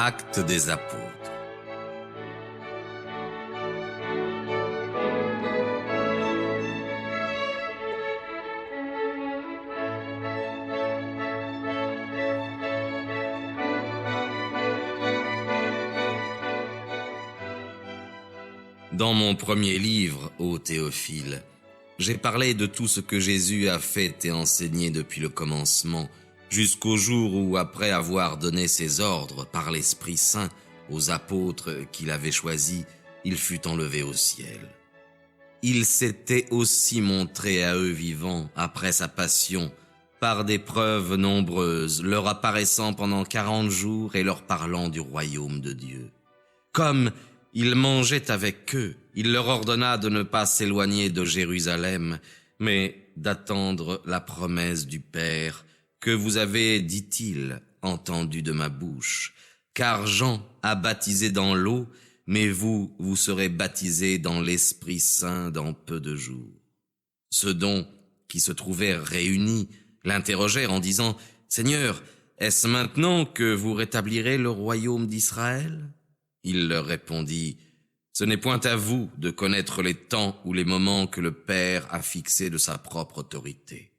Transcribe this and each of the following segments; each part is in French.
Actes des Apôtres. Dans mon premier livre, ô Théophile, j'ai parlé de tout ce que Jésus a fait et enseigné depuis le commencement, jusqu'au jour où, après avoir donné ses ordres par l'Esprit Saint aux apôtres qu'il avait choisis, il fut enlevé au ciel. Il s'était aussi montré à eux vivants après sa passion, par des preuves nombreuses, leur apparaissant pendant 40 jours et leur parlant du royaume de Dieu. Comme il mangeait avec eux, il leur ordonna de ne pas s'éloigner de Jérusalem, mais d'attendre la promesse du Père, que vous avez, dit-il, entendu de ma bouche. Car Jean a baptisé dans l'eau, mais vous serez baptisés dans l'Esprit Saint dans peu de jours. Ceux dont qui se trouvaient réunis l'interrogèrent en disant, « Seigneur, est-ce maintenant que vous rétablirez le royaume d'Israël ?» Il leur répondit, « Ce n'est point à vous de connaître les temps ou les moments que le Père a fixés de sa propre autorité.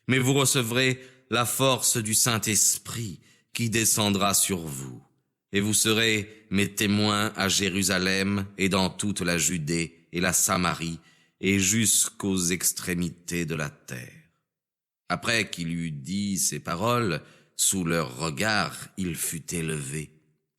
Mais vous recevrez la force du Saint-Esprit qui descendra sur vous, et vous serez mes témoins à Jérusalem et dans toute la Judée et la Samarie et jusqu'aux extrémités de la terre. » Après qu'il eut dit ces paroles, sous leur regard, il fut élevé,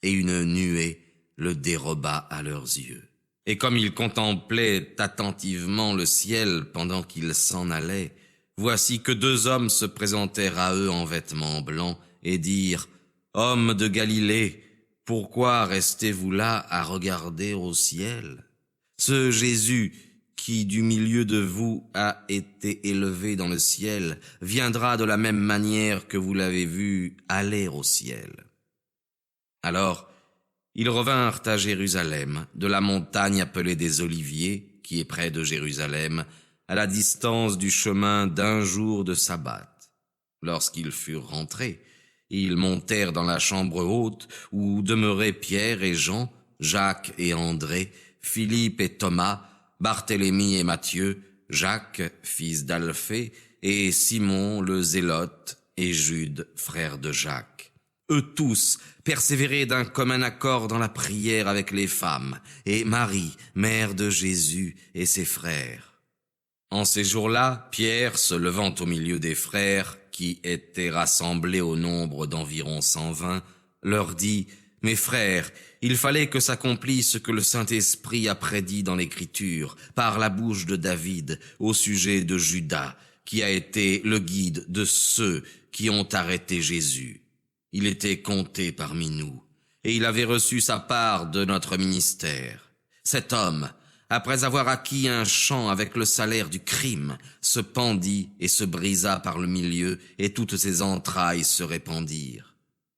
et une nuée le déroba à leurs yeux. Et comme ils contemplaient attentivement le ciel pendant qu'ils s'en allaient, voici que 2 hommes se présentèrent à eux en vêtements blancs et dirent, « Hommes de Galilée, pourquoi restez-vous là à regarder au ciel? Ce Jésus qui du milieu de vous a été élevé dans le ciel viendra de la même manière que vous l'avez vu aller au ciel. » Alors, ils revinrent à Jérusalem, de la montagne appelée des Oliviers, qui est près de Jérusalem, à la distance du chemin d'1 jour de sabbat. Lorsqu'ils furent rentrés, ils montèrent dans la chambre haute où demeuraient Pierre et Jean, Jacques et André, Philippe et Thomas, Barthélemy et Matthieu, Jacques, fils d'Alphée, et Simon le Zélote, et Jude, frère de Jacques. Eux tous persévéraient d'un commun accord dans la prière avec les femmes, et Marie, mère de Jésus, et ses frères. En ces jours-là, Pierre, se levant au milieu des frères, qui étaient rassemblés au nombre d'environ 120, leur dit, « Mes frères, il fallait que s'accomplisse ce que le Saint-Esprit a prédit dans l'Écriture, par la bouche de David, au sujet de Judas, qui a été le guide de ceux qui ont arrêté Jésus. Il était compté parmi nous, et il avait reçu sa part de notre ministère. Cet homme, après avoir acquis un champ avec le salaire du crime, se pendit et se brisa par le milieu, et toutes ses entrailles se répandirent.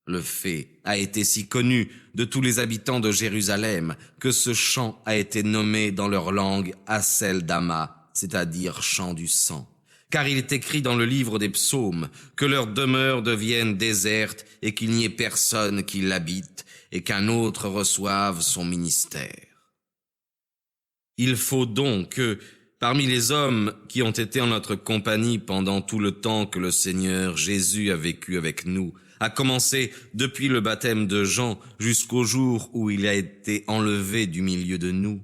Le fait a été si connu de tous les habitants de Jérusalem que ce champ a été nommé dans leur langue Acéldama, c'est-à-dire champ du sang. Car il est écrit dans le livre des psaumes que leur demeure devienne déserte et qu'il n'y ait personne qui l'habite et qu'un autre reçoive son ministère. Il faut donc que, parmi les hommes qui ont été en notre compagnie pendant tout le temps que le Seigneur Jésus a vécu avec nous, à commencer depuis le baptême de Jean jusqu'au jour où il a été enlevé du milieu de nous,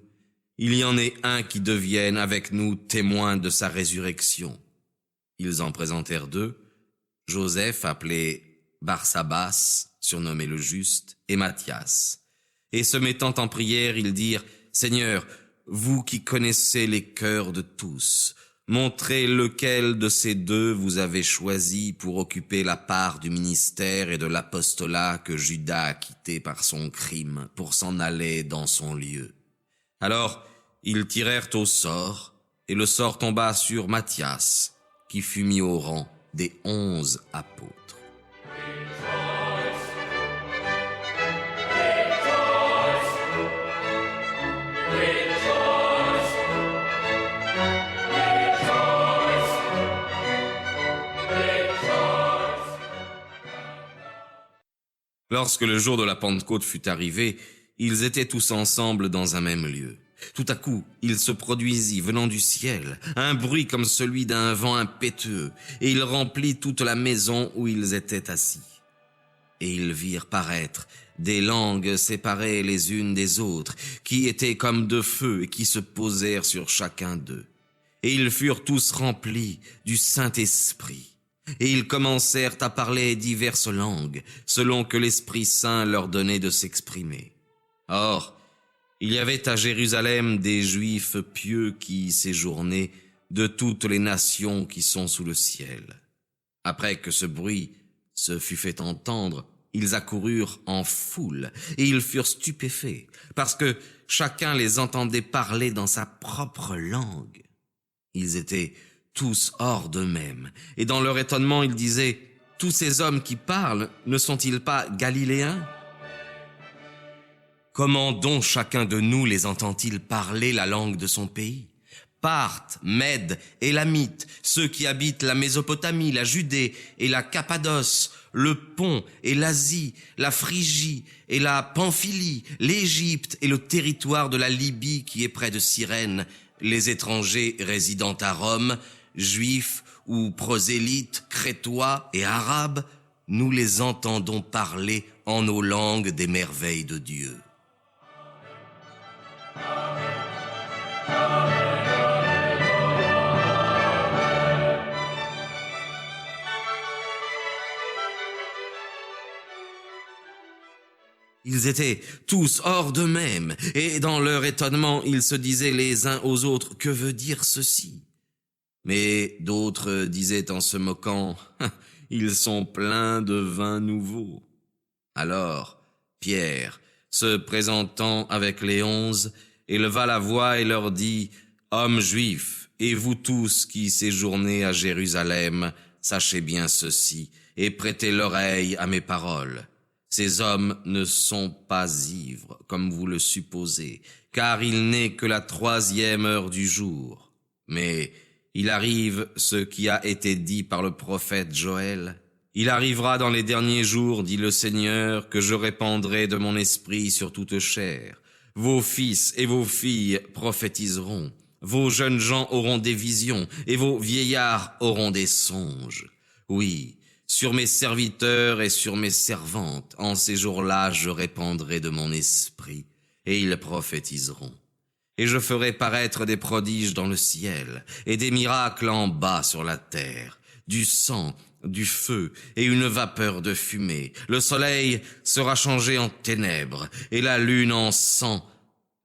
il y en ait un qui devienne avec nous témoin de sa résurrection. » Ils en présentèrent 2, Joseph appelé Barsabas, surnommé le Juste, et Matthias. Et se mettant en prière, ils dirent, « Seigneur, vous qui connaissez les cœurs de tous, montrez lequel de ces 2 vous avez choisi pour occuper la part du ministère et de l'apostolat que Judas a quitté par son crime pour s'en aller dans son lieu. » Alors ils tirèrent au sort, et le sort tomba sur Matthias, qui fut mis au rang des 11 apôtres. Lorsque le jour de la Pentecôte fut arrivé, ils étaient tous ensemble dans un même lieu. Tout à coup, il se produisit, venant du ciel, un bruit comme celui d'un vent impétueux, et il remplit toute la maison où ils étaient assis. Et ils virent paraître des langues séparées les unes des autres, qui étaient comme de feu et qui se posèrent sur chacun d'eux. Et ils furent tous remplis du Saint-Esprit. Et ils commencèrent à parler diverses langues, selon que l'Esprit Saint leur donnait de s'exprimer. Or, il y avait à Jérusalem des Juifs pieux qui y séjournaient de toutes les nations qui sont sous le ciel. Après que ce bruit se fut fait entendre, ils accoururent en foule, et ils furent stupéfaits, parce que chacun les entendait parler dans sa propre langue. Ils étaient tous hors d'eux-mêmes, et dans leur étonnement ils disaient, « Tous ces hommes qui parlent, ne sont-ils pas galiléens ? Comment donc chacun de nous les entend-il parler la langue de son pays ? Parthes, Mèdes, Élamites, ceux qui habitent la Mésopotamie, la Judée et la Cappadoce, le Pont et l'Asie, la Phrygie et la Pamphylie, l'Égypte et le territoire de la Libye qui est près de Cyrène, les étrangers résidant à Rome, juifs ou prosélytes, crétois et arabes, nous les entendons parler en nos langues des merveilles de Dieu. » Ils étaient tous hors d'eux-mêmes, et dans leur étonnement, ils se disaient les uns aux autres, « Que veut dire ceci ?» Mais d'autres disaient en se moquant, « Ils sont pleins de vin nouveau. » Alors, Pierre, se présentant avec les 11, éleva la voix et leur dit, « Hommes juifs, et vous tous qui séjournez à Jérusalem, sachez bien ceci, et prêtez l'oreille à mes paroles. Ces hommes ne sont pas ivres, comme vous le supposez, car il n'est que la 3e heure du jour. Mais il arrive ce qui a été dit par le prophète Joël. Il arrivera dans les derniers jours, dit le Seigneur, que je répandrai de mon esprit sur toute chair. Vos fils et vos filles prophétiseront. Vos jeunes gens auront des visions, et vos vieillards auront des songes. Oui, sur mes serviteurs et sur mes servantes, en ces jours-là, je répandrai de mon esprit, et ils prophétiseront. Et je ferai paraître des prodiges dans le ciel, et des miracles en bas sur la terre, du sang, du feu et une vapeur de fumée. Le soleil sera changé en ténèbres, et la lune en sang,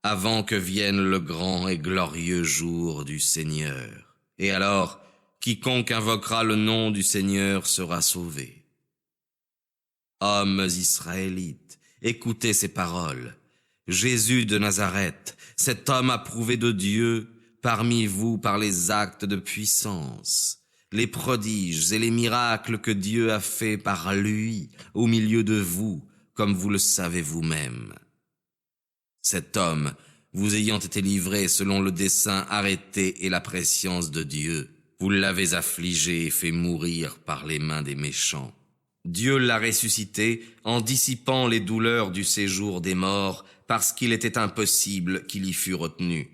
avant que vienne le grand et glorieux jour du Seigneur. Et alors, quiconque invoquera le nom du Seigneur sera sauvé. Hommes israélites, écoutez ces paroles. Jésus de Nazareth, cet homme approuvé de Dieu, parmi vous par les actes de puissance, les prodiges et les miracles que Dieu a faits par lui au milieu de vous, comme vous le savez vous-même. Cet homme, vous ayant été livré selon le dessein arrêté et la prescience de Dieu, vous l'avez affligé et fait mourir par les mains des méchants. Dieu l'a ressuscité en dissipant les douleurs du séjour des morts, parce qu'il était impossible qu'il y fût retenu.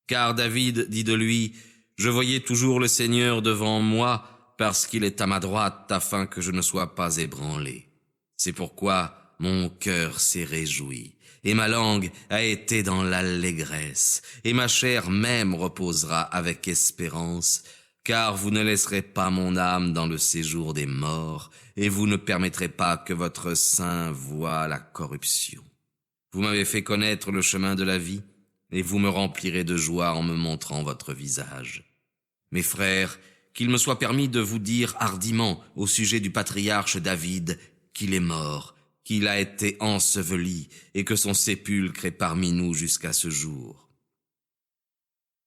Car David dit de lui, « Je voyais toujours le Seigneur devant moi, parce qu'il est à ma droite, afin que je ne sois pas ébranlé. C'est pourquoi mon cœur s'est réjoui, et ma langue a été dans l'allégresse, et ma chair même reposera avec espérance, car vous ne laisserez pas mon âme dans le séjour des morts, et vous ne permettrez pas que votre sein voie la corruption. Vous m'avez fait connaître le chemin de la vie, et vous me remplirez de joie en me montrant votre visage. Mes frères, qu'il me soit permis de vous dire hardiment au sujet du patriarche David qu'il est mort, qu'il a été enseveli et que son sépulcre est parmi nous jusqu'à ce jour.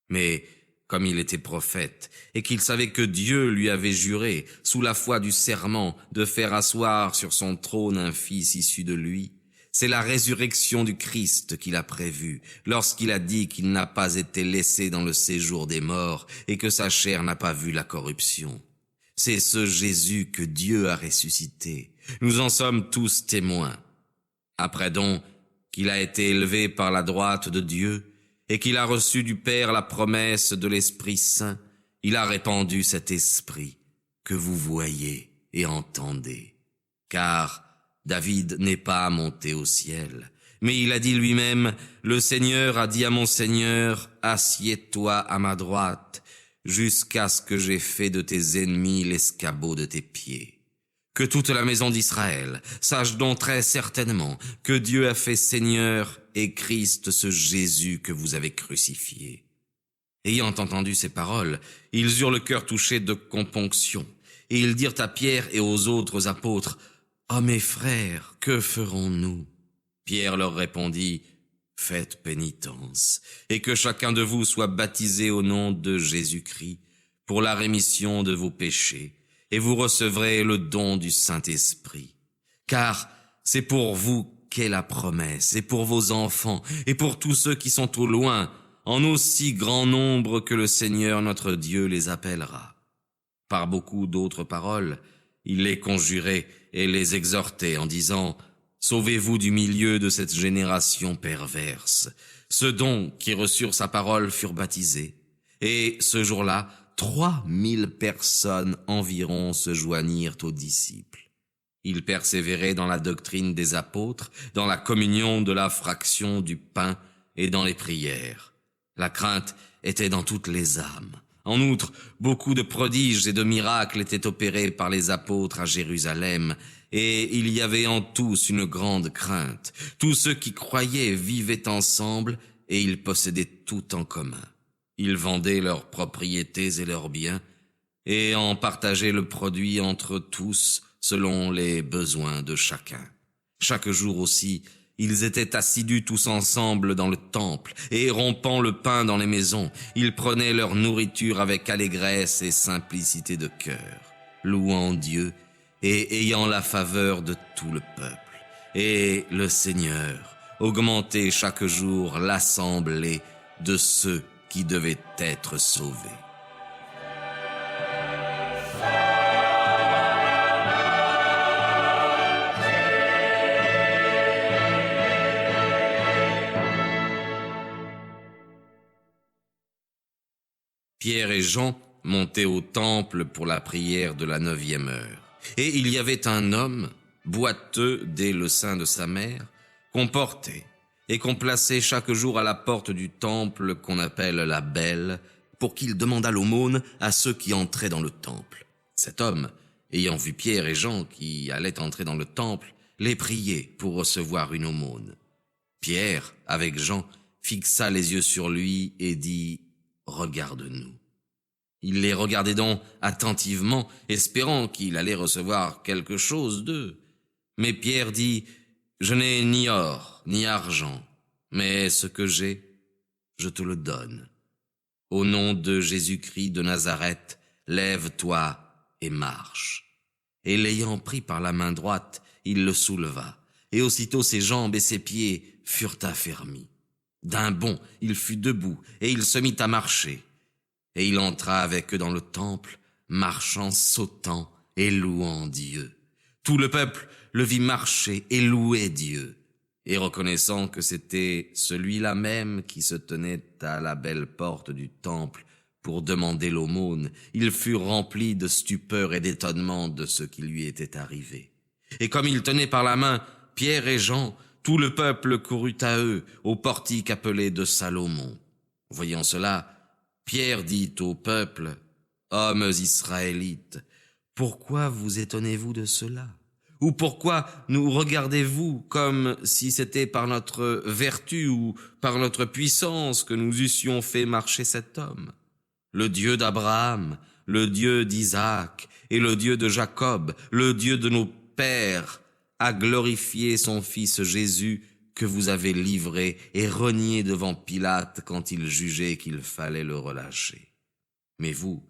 Mais comme il était prophète et qu'il savait que Dieu lui avait juré, sous la foi du serment, de faire asseoir sur son trône un fils issu de lui, c'est la résurrection du Christ qu'il a prévue, lorsqu'il a dit qu'il n'a pas été laissé dans le séjour des morts et que sa chair n'a pas vu la corruption. C'est ce Jésus que Dieu a ressuscité, Nous en sommes tous témoins. Après donc qu'il a été élevé par la droite de Dieu, et qu'il a reçu du Père la promesse de l'Esprit Saint, il a répandu cet Esprit que vous voyez et entendez. Car David n'est pas monté au ciel, mais il a dit lui-même, « Le Seigneur a dit à mon Seigneur, assieds-toi à ma droite, jusqu'à ce que j'aie fait de tes ennemis l'escabeau de tes pieds. » Que toute la maison d'Israël sache donc très certainement que Dieu a fait Seigneur et Christ ce Jésus que vous avez crucifié. Ayant entendu ces paroles, ils eurent le cœur touché de componction, et ils dirent à Pierre et aux autres apôtres, « Oh mes frères, que ferons-nous » Pierre leur répondit, « Faites pénitence, et que chacun de vous soit baptisé au nom de Jésus-Christ pour la rémission de vos péchés, et vous recevrez le don du Saint-Esprit. Car c'est pour vous qu'est la promesse, et pour vos enfants, et pour tous ceux qui sont au loin, en aussi grand nombre que le Seigneur notre Dieu les appellera. » Par beaucoup d'autres paroles, il les conjurait et les exhortait en disant, « Sauvez-vous du milieu de cette génération perverse. » Ceux donc qui reçurent sa parole furent baptisés, et ce jour-là, 3000 personnes environ se joignirent aux disciples. Ils persévéraient dans la doctrine des apôtres, dans la communion de la fraction du pain et dans les prières. La crainte était dans toutes les âmes. En outre, beaucoup de prodiges et de miracles étaient opérés par les apôtres à Jérusalem, et il y avait en tous une grande crainte. Tous ceux qui croyaient vivaient ensemble, et ils possédaient tout en commun. Ils vendaient leurs propriétés et leurs biens, et en partageaient le produit entre tous, selon les besoins de chacun. Chaque jour aussi, ils étaient assidus tous ensemble dans le temple, et rompant le pain dans les maisons, ils prenaient leur nourriture avec allégresse et simplicité de cœur, louant Dieu et ayant la faveur de tout le peuple. Et le Seigneur augmentait chaque jour l'assemblée de ceux qui devaient être sauvés. Pierre et Jean montaient au temple pour la prière de la 9e heure. Et il y avait un homme, boiteux dès le sein de sa mère, qu'on portait et qu'on plaçait chaque jour à la porte du temple qu'on appelle la Belle, pour qu'il demandât l'aumône à ceux qui entraient dans le temple. Cet homme, ayant vu Pierre et Jean qui allaient entrer dans le temple, les priait pour recevoir une aumône. Pierre, avec Jean, fixa les yeux sur lui et dit « Regarde-nous ». Il les regardait donc attentivement, espérant qu'il allait recevoir quelque chose d'eux. Mais Pierre dit « Je n'ai ni or, ni argent, mais ce que j'ai, je te le donne. Au nom de Jésus-Christ de Nazareth, lève-toi et marche. » Et l'ayant pris par la main droite, il le souleva, et aussitôt ses jambes et ses pieds furent affermis. D'un bond, il fut debout, et il se mit à marcher. Et il entra avec eux dans le temple, marchant, sautant et louant Dieu. Tout le peuple le vit marcher et louer Dieu. Et reconnaissant que c'était celui-là même qui se tenait à la belle porte du temple pour demander l'aumône, il fut rempli de stupeur et d'étonnement de ce qui lui était arrivé. Et comme il tenait par la main Pierre et Jean, tout le peuple courut à eux, au portique appelé de Salomon. Voyant cela, Pierre dit au peuple, « Hommes israélites, pourquoi vous étonnez-vous de cela? Ou pourquoi nous regardez-vous comme si c'était par notre vertu ou par notre puissance que nous eussions fait marcher cet homme? Le Dieu d'Abraham, le Dieu d'Isaac et le Dieu de Jacob, le Dieu de nos pères, a glorifié son fils Jésus que vous avez livré et renié devant Pilate quand il jugeait qu'il fallait le relâcher. Mais vous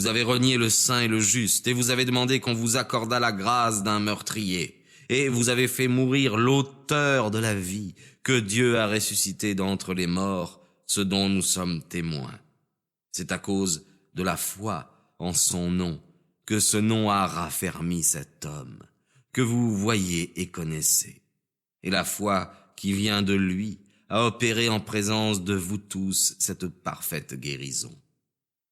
avez renié le saint et le juste, et vous avez demandé qu'on vous accordât la grâce d'un meurtrier, et vous avez fait mourir l'auteur de la vie, que Dieu a ressuscité d'entre les morts, ce dont nous sommes témoins. C'est à cause de la foi en son nom que ce nom a raffermi cet homme, que vous voyez et connaissez. Et la foi qui vient de lui a opéré en présence de vous tous cette parfaite guérison.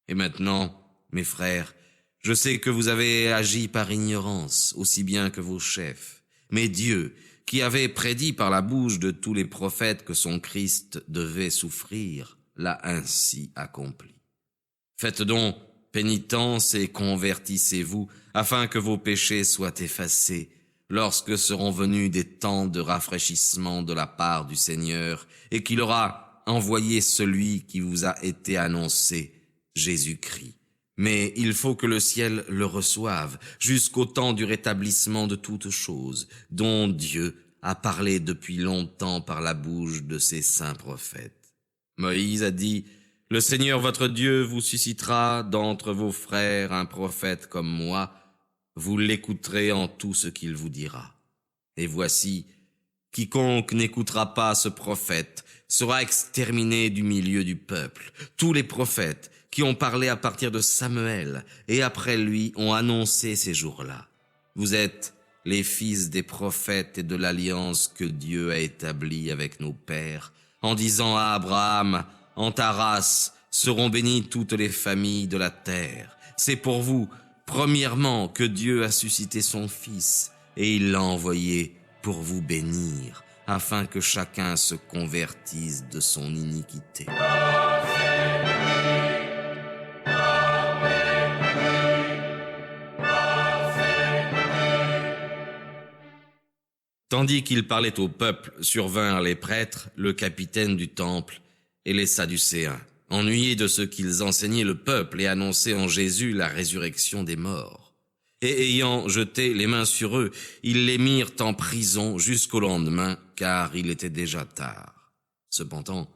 Et maintenant, mes frères, je sais que vous avez agi par ignorance, aussi bien que vos chefs. Mais Dieu, qui avait prédit par la bouche de tous les prophètes que son Christ devait souffrir, l'a ainsi accompli. Faites donc pénitence et convertissez-vous, afin que vos péchés soient effacés, lorsque seront venus des temps de rafraîchissement de la part du Seigneur, et qu'il aura envoyé celui qui vous a été annoncé, Jésus-Christ. Mais il faut que le ciel le reçoive, jusqu'au temps du rétablissement de toutes choses, dont Dieu a parlé depuis longtemps par la bouche de ses saints prophètes. Moïse a dit: « Le Seigneur votre Dieu vous suscitera d'entre vos frères un prophète comme moi, vous l'écouterez en tout ce qu'il vous dira. Et voici, quiconque n'écoutera pas ce prophète sera exterminé du milieu du peuple. Tous les prophètes qui ont parlé à partir de Samuel et après lui ont annoncé ces jours-là. Vous êtes les fils des prophètes et de l'alliance que Dieu a établie avec nos pères, en disant à Abraham: « En ta race seront bénies toutes les familles de la terre. » C'est pour vous, premièrement, que Dieu a suscité son Fils, et il l'a envoyé pour vous bénir, afin que chacun se convertisse de son iniquité. Tandis qu'il parlait au peuple, survinrent les prêtres, le capitaine du temple et les Sadducéens, ennuyés de ce qu'ils enseignaient le peuple et annonçaient en Jésus la résurrection des morts. Et ayant jeté les mains sur eux, ils les mirent en prison jusqu'au lendemain, car il était déjà tard. Cependant,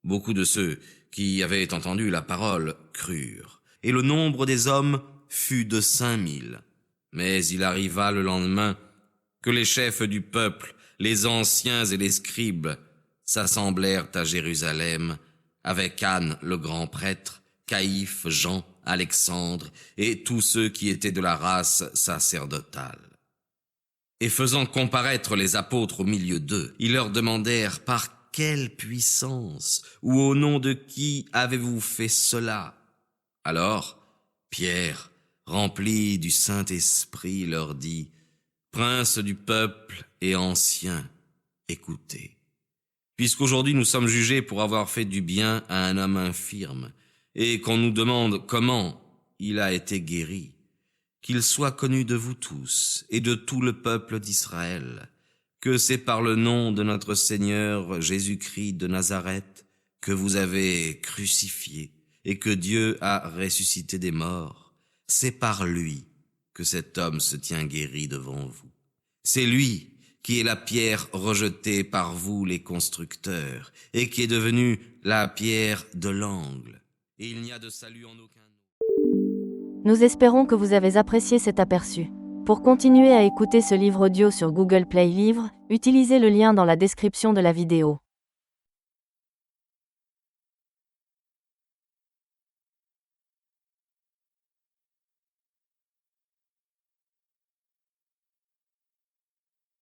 beaucoup de ceux qui avaient entendu la parole crurent, et le nombre des hommes fut de 5000. Mais il arriva le lendemain que les chefs du peuple, les anciens et les scribes, s'assemblèrent à Jérusalem avec Anne le grand prêtre, Caïphe, Jean, Alexandre et tous ceux qui étaient de la race sacerdotale. Et faisant comparaître les apôtres au milieu d'eux, ils leur demandèrent: « Par quelle puissance ou au nom de qui avez-vous fait cela ?» Alors Pierre, rempli du Saint-Esprit, leur dit: « Princes du peuple et anciens, écoutez. Puisqu'aujourd'hui nous sommes jugés pour avoir fait du bien à un homme infirme, et qu'on nous demande comment il a été guéri, qu'il soit connu de vous tous et de tout le peuple d'Israël, que c'est par le nom de notre Seigneur Jésus-Christ de Nazareth que vous avez crucifié et que Dieu a ressuscité des morts. C'est par lui que cet homme se tient guéri devant vous. C'est lui qui est la pierre rejetée par vous les constructeurs, et qui est devenue la pierre de l'angle. Et il n'y a de salut en aucun nom. » Nous espérons que vous avez apprécié cet aperçu. Pour continuer à écouter ce livre audio sur Google Play Livres, utilisez le lien dans la description de la vidéo.